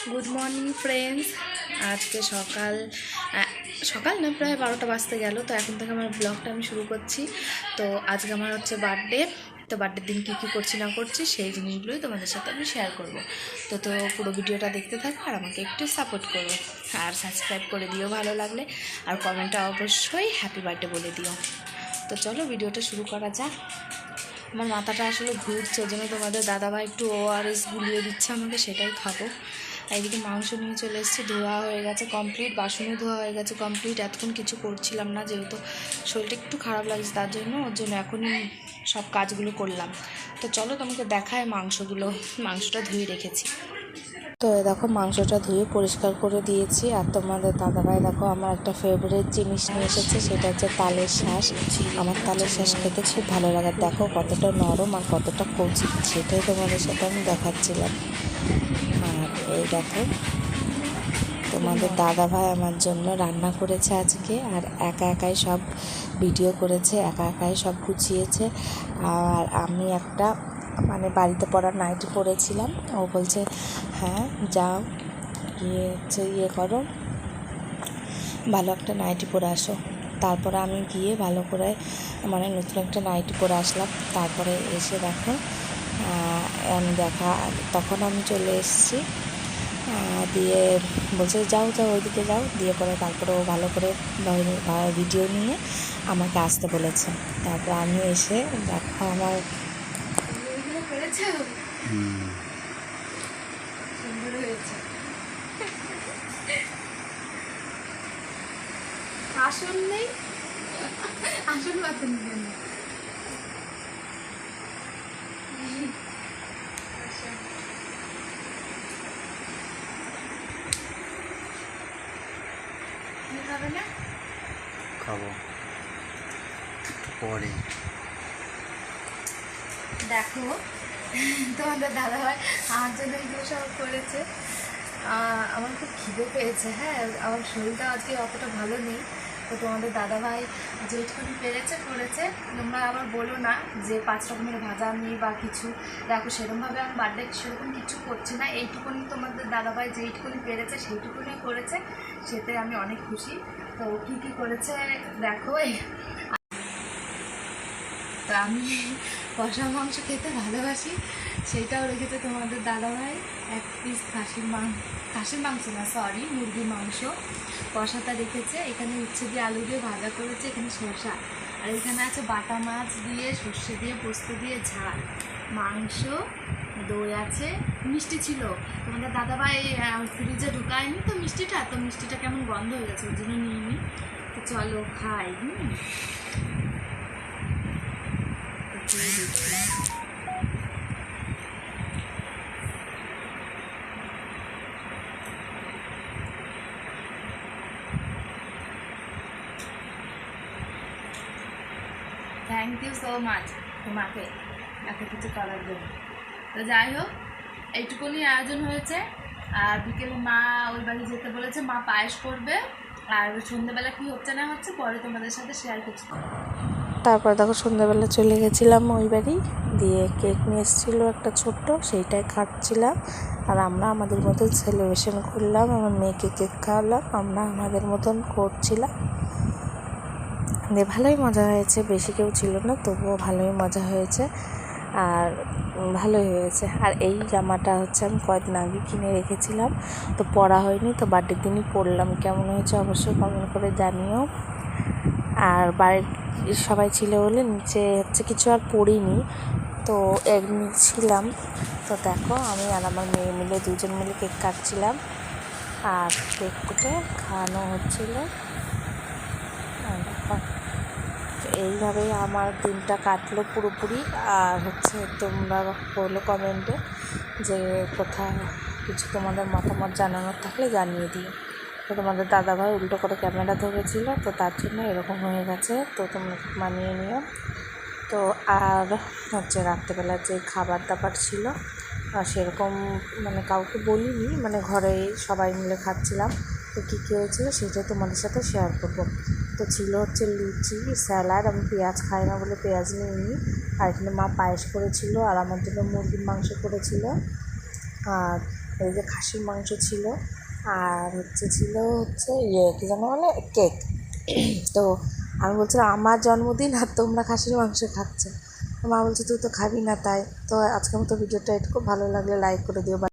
Good morning friends. আজকে সকাল সকাল না প্রায় 12টা বাজতে গেল। তো এখন থেকে আমার ব্লগটা আমি শুরু করছি। তো আজকে আমার হচ্ছে বার্থডে। তো বার্থডের দিন কী কী করছি না করছি সেই জিনিসগুলোই তোমাদের সাথে আমি শেয়ার করব। তো পুরো ভিডিওটা দেখতে থাকো আর আমাকে একটু সাপোর্ট করো আর সাবস্ক্রাইব করে দিও ভালো লাগলে, আর কমেন্টে অবশ্যই হ্যাপি বার্থডে বলে দিও। তো চলো ভিডিওটা শুরু করা যাক। আমার মাথাটা আসলে ঘুরছে, ওই জন্য তোমাদের দাদাভাই একটু ORS গুলিয়ে দিচ্ছে আমাকে, সেটাই খাবো। এইদিকে মাংস নিয়ে চলে এসেছি, ধোয়া হয়ে গেছে কমপ্লিট, বাসনও ধোয়া হয়ে গেছে কমপ্লিট। এতক্ষণ কিছু করছিলাম না, যেহেতু শরীরটা একটু খারাপ লাগছে তার জন্য, ওর জন্য এখনই সব কাজগুলো করলাম। তো চলো তোমাকে দেখায় মাংসটা ধুয়ে রেখেছি। তো দেখো মাংসটা ধুয়ে পরিষ্কার করে দিয়েছি। আর তোমাদের দাদাভাই দেখো আমার একটা ফেভারিট জিনিস নিয়ে এসেছে, সেটা হচ্ছে তালের শাঁস। আমার তালের শাঁস খেতে খুব ভালো লাগে। দেখো কতটা নরম আর কতটা কচি, সেটাই তোমাদের সাথে আমি দেখাচ্ছিলাম। আর এই দেখো তোমাদের দাদাভাই আমার জন্য রান্না করেছে আজকে, আর একা একাই সব ভিডিও করেছে, একা একাই সব গুছিয়েছে। আর আমি একটা বাড়িতে পড়া নাইটি পরেছিলাম, ও বলছে হ্যাঁ যাও ইয়ে করো, ভালো একটা নাইটি পরে আসো। তারপরে আমি গিয়ে ভালো করে নতুন একটা নাইটি পরে আসলাম। তারপরে এসে দেখো আমি তখন আমি চলে এসেছি, দিয়ে বলছে যাও ওইদিকে যাও, দিয়ে পরে তারপরে ও ভালো করে ভিডিও নিয়ে আমাকে আসতে বলেছে। তারপর আমি এসে দেখো আমার সুন্দর হয়েছে। আসন নেই, আসন পাতেন কেন? খাবে না? খাবো পরে। দেখো তোমাদের দাদাভাই আমার জন্য এগুলো সব করেছে। আমার খুব খিদে পেয়েছে। হ্যাঁ, আমার শরীরটা আজকে অতটা ভালো নেই। তো তোমাদের দাদাভাই যেটুকুনি পেরেছে করেছে। তোমরা আবার বলো না যে 5 রকমের ভাজা নেই বা কিছু। দেখো সেরকমভাবে আমি বার্থডে সেরকম কিছু করছি না, এইটুকুনি তোমাদের দাদাভাই যেইটুকুনি পেরেছে সেইটুকুনি করেছে, সেতে আমি অনেক খুশি। তো কী কী করেছে দেখো। তো আমি কষা মাংস খেতে ভালোবাসি, সেইটাও রেখেছে তোমাদের দাদাভাই। 1 পিস খাসির মাংস না, সরি, মুরগির মাংস কষাটা রেখেছে। এখানে উচ্ছে দিয়ে আলু দিয়ে ভাজা করেছে, এখানে শসা, আর এখানে আছে বাটা মাছ দিয়ে সর্ষে দিয়ে পোস্ত দিয়ে ঝাল, মাংস, দই আছে, মিষ্টি ছিল। তোমাদের দাদাভাই ফ্রিজে ঢুকায়নি তো মিষ্টিটা কেমন গন্ধ হয়ে গেছে, ওর জন্য নিয়ে নিই। তো চলো খাই। থ্যাংক ইউ সো মাচ তোমাকে এত কিছু করার জন্য। তো যাই হোক, এইটুকুনি আয়োজন হয়েছে। আর বিকেলে মা ওই বাড়ি যেতে বলেছে, মা পায়েস করবে। আর সন্ধ্যেবেলা কী হচ্ছে না হচ্ছে পরে তোমাদের সাথে শেয়ার করছি। তারপর দেখো সন্ধ্যাবেলা চলে গেছিলাম ওই বাড়ি, দিয়ে কেক নিয়ে এসেছিলো একটা ছোট্ট, সেইটাই খাচ্ছিলাম। আর আমরা আমাদের মতন সেলিব্রেশন করলাম, আমার মেয়েকে কেক খাওয়ালাম, আমরা আমাদের মতন করছিলাম। দিয়ে ভালোই মজা হয়েছে, বেশি কেউ ছিল না, তবুও ভালোই মজা হয়েছে আর ভালোই হয়েছে। আর এই জামাটা হচ্ছে আমি কয়েকদিন আগে কিনে রেখেছিলাম, তো পরা হয়নি, তো বার্থডের দিনই পরলাম। কেমন হয়েছে অবশ্যই কমেন্ট করে জানিও। আর বাড়ির সবাই ছিল বলে নিচে হচ্ছে কিছু আর পরিনি, তো এমনি ছিলাম। তো দেখো আমি আর আমার মেয়ে মিলে দুজন মিলে কেক কাটছিলাম, আর কেক কেটে খাওয়ানো হচ্ছিলো। এইভাবেই আমার দিনটা কাটলো পুরোপুরি। আর হচ্ছে তোমরা বলো কমেন্টে যে কোথাও কিছু তোমাদের মতামত জানানোর থাকলে জানিয়ে দিও। তো তোমাদের দাদাভাই উল্টো করে ক্যামেরা ধরেছিল, তো তার জন্য এরকম হয়ে গেছে, তো তোমরা মানিয়ে নিও। তো আর হচ্ছে রাত্রেবেলা যে খাবার দাবার ছিল সেরকম কাউকে বলিনি, ঘরে সবাই মিলে খাচ্ছিলাম। তো কী কী হয়েছিল সেটা তোমাদের সাথে শেয়ার করবো। তো ছিল হচ্ছে লুচি, স্যালাড, আমি পেঁয়াজ খাই না বলে পেঁয়াজ নিইনি। আর এখানে মা পায়েস করেছিল, আর আমার জন্য মুরগির মাংস করেছিল। আর এই যে খাসির মাংস ছিল, আর ছিল ইয়ে কী যেন বলে, কেক। তো আমি বলছিলাম আমার জন্মদিন আর তোমরা খাসির মাংস খাচ্ছ। মা বলছে তুই তো খাবি না, তাই তো আজকের মতো ভিডিওটা এটুকু, ভালো লাগলে লাইক করে দিও।